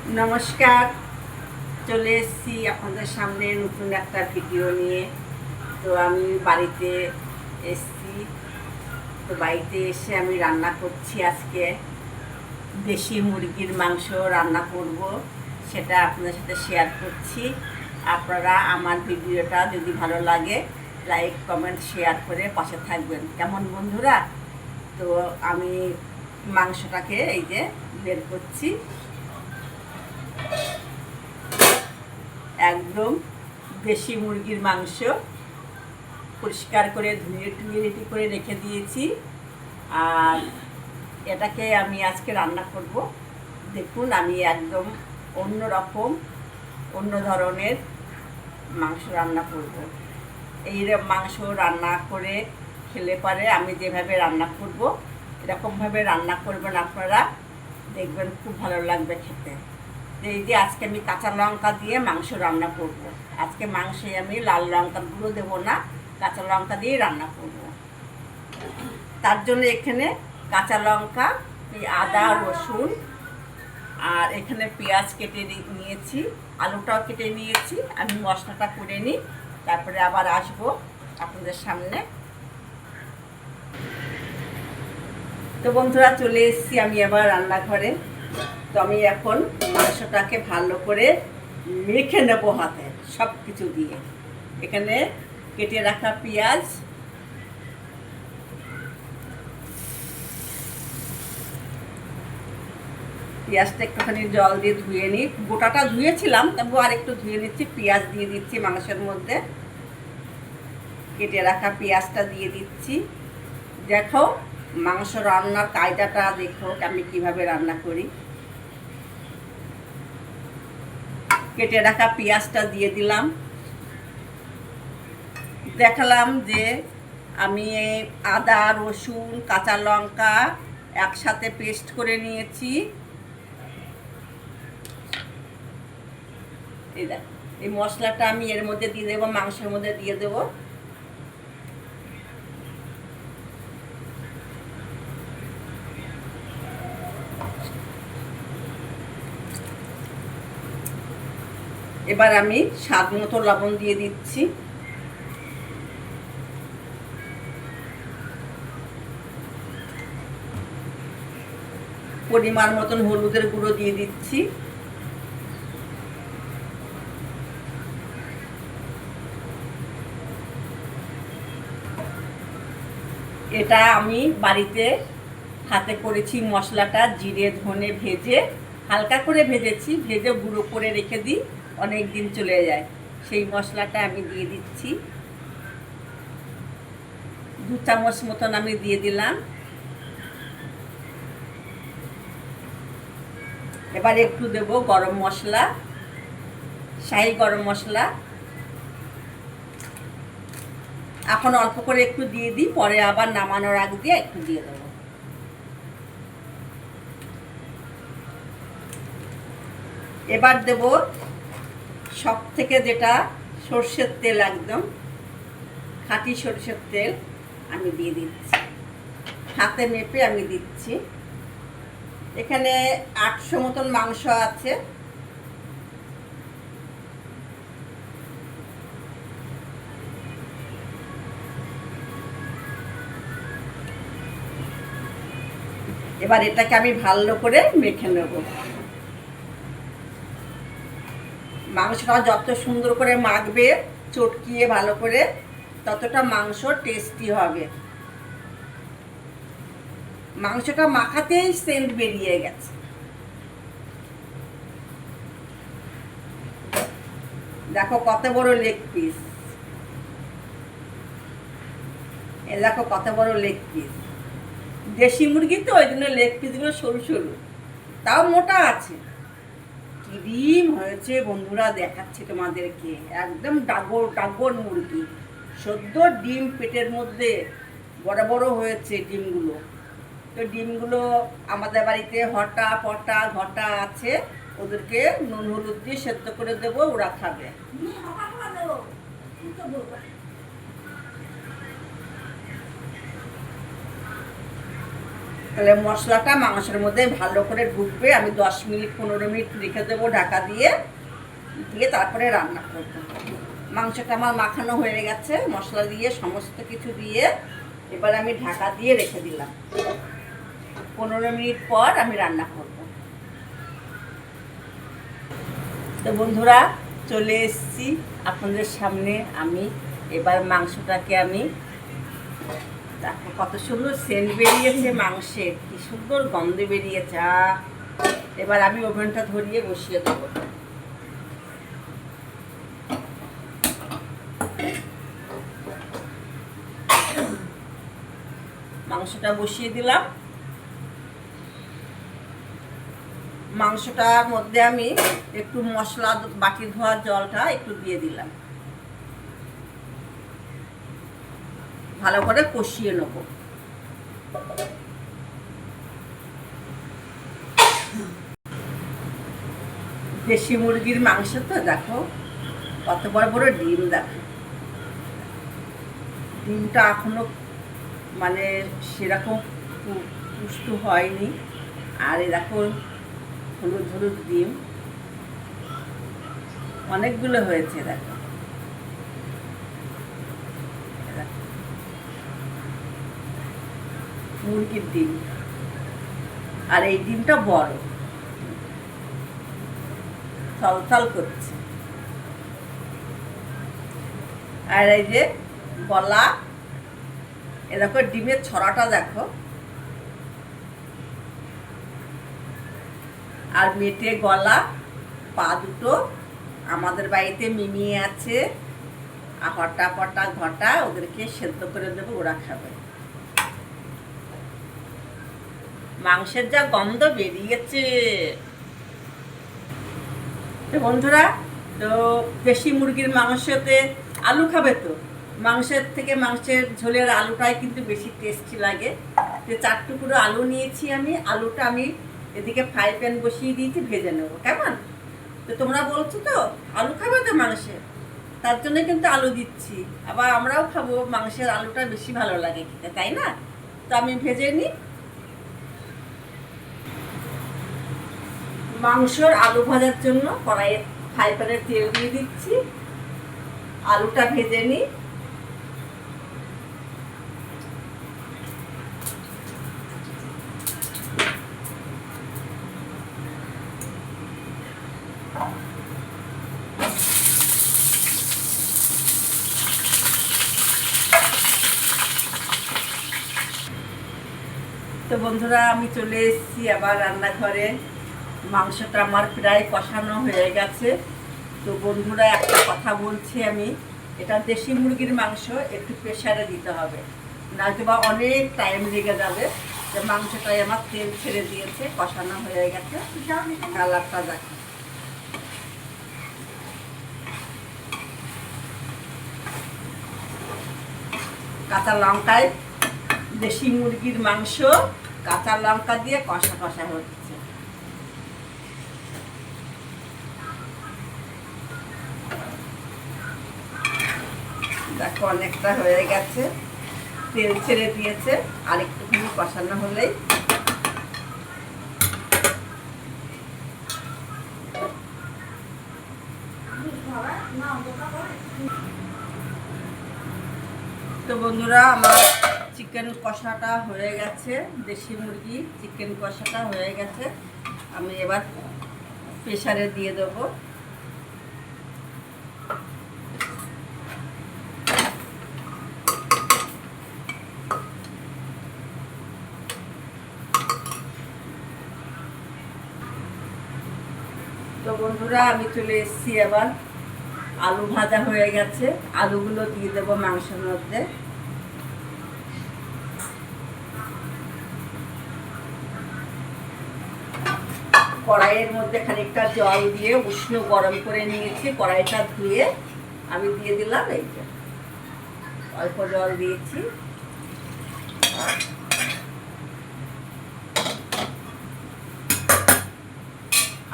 নমস্কার, চলে এসেছি আপনাদের সামনে নতুন একটা ভিডিও নিয়ে। তো আমি বাড়িতে এসেছি। তো বাড়িতে এসে আমি রান্না করছি। আজকে দেশি মুরগির মাংস রান্না করব, সেটা আপনাদের সাথে শেয়ার করছি। আপনারা আমার ভিডিওটা যদি ভালো লাগে লাইক কমেন্ট শেয়ার করে পাশে থাকবেন, কেমন বন্ধুরা? তো আমি মাংসটাকে এই যে বের করছি। একদম দেশি মুরগির মাংস পরিষ্কার করে ধুয়ে টুয়ে রেডি করে রেখে দিয়েছি। আর এটাকে আমি আজকে রান্না করব। দেখুন, আমি একদম অন্য ধরনের মাংস রান্না করব। এই মাংস রান্না করে খেলে পরে আমি যেভাবে রান্না করব এরকমভাবে রান্না করবেন আপনারা, দেখবেন খুব ভালো লাগবে খেতে। এই যে আজকে আমি কাঁচা লঙ্কা দিয়ে মাংস রান্না করব। আজকে মাংসে আমি লাল লঙ্কার গুঁড়ো দেবো না, কাঁচা লঙ্কা দিয়ে রান্না করব। তার জন্য এখানে কাঁচা লঙ্কা, আদা, রসুন আর এখানে পেঁয়াজ কেটে নিয়েছি, আলুটাও কেটে নিয়েছি। আমি মশলাটা করে নিই, তারপরে আবার আসবো আপনাদের সামনে। তো বন্ধুরা, চলে এসেছি আমি আবার রান্নাঘরে। তো আমি এখন মাংসটাকে ভালো করে মেখে নেবো হাতে সব কিছু দিয়ে। এখানে কেটে রাখা পেঁয়াজটা একটুখানি জল দিয়ে ধুয়ে নিই। গোটাটা ধুয়েছিলাম, তবু আর একটু ধুয়ে নিচ্ছি। পেঁয়াজ দিয়ে দিচ্ছি মাংসের মধ্যে, কেটে রাখা পেঁয়াজটা দিয়ে দিচ্ছি। দেখো মাংস রান্নার কায়দাটা দেখো আমি কিভাবে রান্না করি। কেটে রাখা পেঁয়াজটা দিয়ে দিলাম। দেখালাম যে আমি আদা, রসুন, কাঁচা লঙ্কা একসাথে পেস্ট করে নিয়েছি। এই দেখ, এই মশলাটা আমি এর মধ্যে দিয়ে দেবো, মাংসের মধ্যে দিয়ে দেবো। এবার আমি স্বাদ মতো লবণ দিয়ে দিচ্ছি। পরিমাণ মতন হলুদের গুঁড়ো দিয়ে দিচ্ছি। এটা আমি বাড়িতে হাতে করেছি মশলাটা, জিরে ধনে ভেজে হালকা করে ভেজেছি, ভেজে গুঁড়ো করে রেখে দিই, অনেক দিন চলে যায়। সেই মশলাটা আমি দিয়ে দিচ্ছি। 2 চামচ মতন আমি দিয়ে দিলাম। এবার একটু দেব গরম মশলা, শাহি গরম মশলা। এখন অল্প করে একটু দিয়ে দিই, পরে আবার নামানোর আগ দিয়ে একটু দিয়ে দেবো। এবার দেব সব থেকে যেটা সর্ষের তেল, একদম খাঁটি সর্ষের তেল আমি দিয়ে দিচ্ছি। হাতে মেপে আমি দিচ্ছি। এখানে 800 মতন মাংস আছে। এবার এটাকে আমি ভালো করে মেখে নেব। মাংসটা যত সুন্দর করে মাখবে চটকিয়ে ভালো করে, ততটা মাংস টেস্টি হবে। মাংসটা মাখাতেই সেন্ট বেরিয়ে গেছে। দেখো কত বড় লেগ পিস, এ দেখো কত বড় লেগ পিস। দেশি মুরগি তো ওই জন্য লেগ পিসগুলো সরু সরু, তাও মোটা আছে। কি ডিম হয়েছে বন্ধুরা, দেখাচ্ছি তোমাদেরকে। একদম ডাগর ডাগর মুরগি, সদ্য ডিম পেটের মধ্যে বড় বড় হয়েছে ডিমগুলো। তো ডিমগুলো আমাদের বাড়িতে হটা পটা ঘটা আছে, ওদেরকে নুন হলুদ দিয়ে সেদ্ধ করে দেবো, ওরা খাবে। তাহলে মশলাটা মাংসের মধ্যে ভালো করে ঢুকবে। আমি 10 মিনিট 15 মিনিট রেখে দেবো ঢাকা দিয়ে, তারপরে রান্না করবো। মাংসটা আমার মাখানো হয়ে গেছে মশলা দিয়ে, সমস্ত কিছু দিয়ে। এবার আমি ঢাকা দিয়ে রেখে দিলাম। 15 মিনিট পর আমি রান্না করব। তো বন্ধুরা, চলে এসেছি আপনাদের সামনে। আমি এবার মাংসটাকে দেখো কত সুন্দর সেন্ট বেরিয়েছে মাংসের, কি সুন্দর গন্ধ বেরিয়েছে। এবার আমি ওভেনটা ধরিয়ে বসিয়ে দেবো। মাংসটা বসিয়ে দিলাম। মাংসটার মধ্যে আমি একটু মশলা, বাটি ধোয়ার জলটা একটু দিয়ে দিলাম। ভালো করে কষিয়ে নেব। দেশি মুরগির মাংস তো দেখো কত বড় বড় ডিম। দেখো ডিমটা এখনো মানে সেরকম পুষ্ট হয়নি। আর এই দেখো হলুদ হলুদ ডিম অনেকগুলো হয়েছে। দেখো মুরগির ডিম, আর এই ডিমটা বড়, থলথল করছে। আর এই যে গলা, এরকম ডিমের ছড়াটা দেখো। আর মেটে গলা, পা দুটো। আমাদের বাড়িতে মিমি আছে, আপটা পটা ঘটা, ওদেরকে সেদ্ধ করে দেবো, ওরা খাবে। মাংসের যা গন্ধ বেরিয়েছে বন্ধুরা। তো দেশি মুরগির মাংসতে আলু খাবে তো, মাংসের থেকে মাংসের ঝোলের আলুটাই কিন্তু বেশি টেস্টি লাগে। তো 4 টুকরো আলু নিয়েছি আমি। আলুটা আমি এদিকে ফ্রাই প্যান বসিয়ে দিয়েছি, ভেজে নেবো। কেমন? তো তোমরা বলছো তো আলু খাবে তো মাংসে, তার জন্য কিন্তু আলু দিচ্ছি। আবার আমরাও খাবো, মাংসের আলুটা বেশি ভালো লাগে খেতে, তাই না? তো আমি ভেজে নিই। মাংসর আলু ভাজার জন্য কড়াইয়ে ফ্রাই প্যানে তেল দিয়ে দিচ্ছি। আলুটা ভেজে নিই। তো বন্ধুরা, আমি চলে এসেছি আবার রান্নাঘরে। মাংসটা আমার প্রায় কষানো হয়ে গেছে। তো বন্ধুরা, একটা কথা বলছি আমি, এটা দেশি মুরগির মাংস, একটু প্রেশারে দিতে হবে, নয়তো বা অনেক টাইম লেগে যাবে। যে মাংসটাই আমার তেল ছেড়ে দিয়েছে, কষানো হয়ে গেছে। কালারটা দেখো। কাঁচা লঙ্কায় দেশি মুরগির মাংস কাঁচা লঙ্কা দিয়ে কষা কষা হচ্ছে। দেখো অনেকটা হয়ে গেছে, তেল ছেড়ে দিয়েছে। আর একটুখানি কষানো হলেই তো বন্ধুরা, আমার চিকেন কষাটা হয়ে গেছে। দেশি মুরগি চিকেন কষাটা হয়ে গেছে। আমি এবার প্রেসারে দিয়ে দেবো। তো বন্ধুরা, আমি চলে এসেছি আবার। আলু ভাজা হয়ে গেছে, আলুগুলো দিয়ে দেবো মাংসের মধ্যে। কড়াইয়ের মধ্যে খানিকটা জল দিয়ে উষ্ণ গরম করে নিয়েছি। কড়াইটা ধুয়ে আমি দিয়ে দিলাম। এই যে অল্প জল দিয়েছি।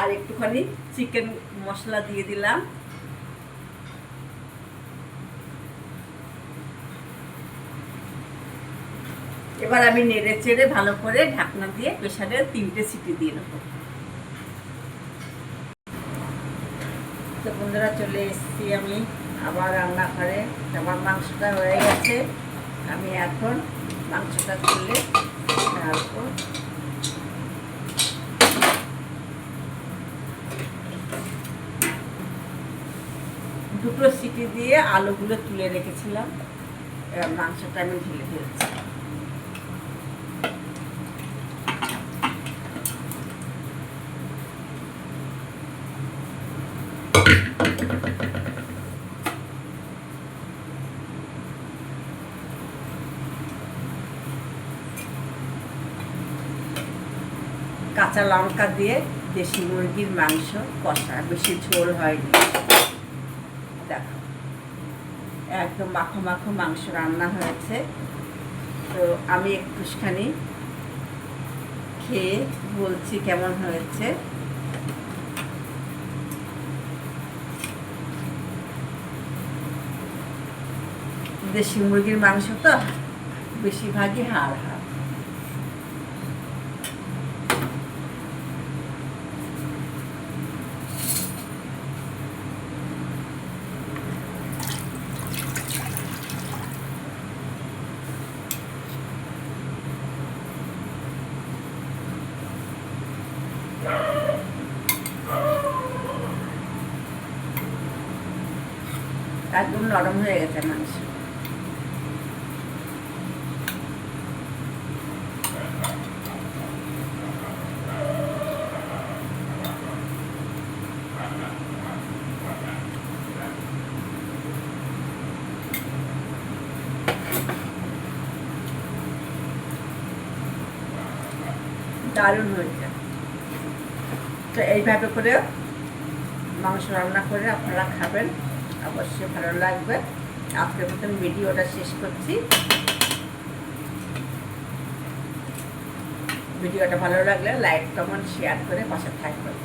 আর একটুখানি চিকেন মশলা দিয়ে দিলাম। এবার আমি নেড়ে চেড়ে ভালো করে ঢাকনা দিয়ে প্রেসারে 3টে সিটি দিয়ে নেব। তো বন্ধুরা চলে এসেছি আমি আবার রান্নাঘরে। আমার মাংসটা হয়ে গেছে, আমি এখন মাংসটা তুলে ঢালবো। দুটো সিটি দিয়ে আলুগুলো তুলে রেখেছিলাম, এবার মাংসটা আমি ঢেলে ফেলছি। কাঁচা লঙ্কা দিয়ে দেশি মুরগির মাংস কষা, বেশি ঝোল হয়নি। দেখো একদম মাখো মাখো মাংস রান্না হয়েছে। তো আমি একটুখানি খেয়ে বলছি কেমন হয়েছে। দেশি মুরগির মাংস তো বেশিরভাগই হাড় হাড়। একদম নরম হয়ে গেছে মাংস। দারুণ হয়েছে। তো এইভাবে করে মাংস রান্না করে আপনারা খাবেন, অবশ্যই ভালো লাগবে। আজকের মতন ভিডিওটা শেষ করছি। ভিডিওটা ভালো লাগলে লাইক কমেন্ট শেয়ার করে পাশে থাকবেন।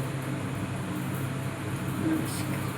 নমস্কার।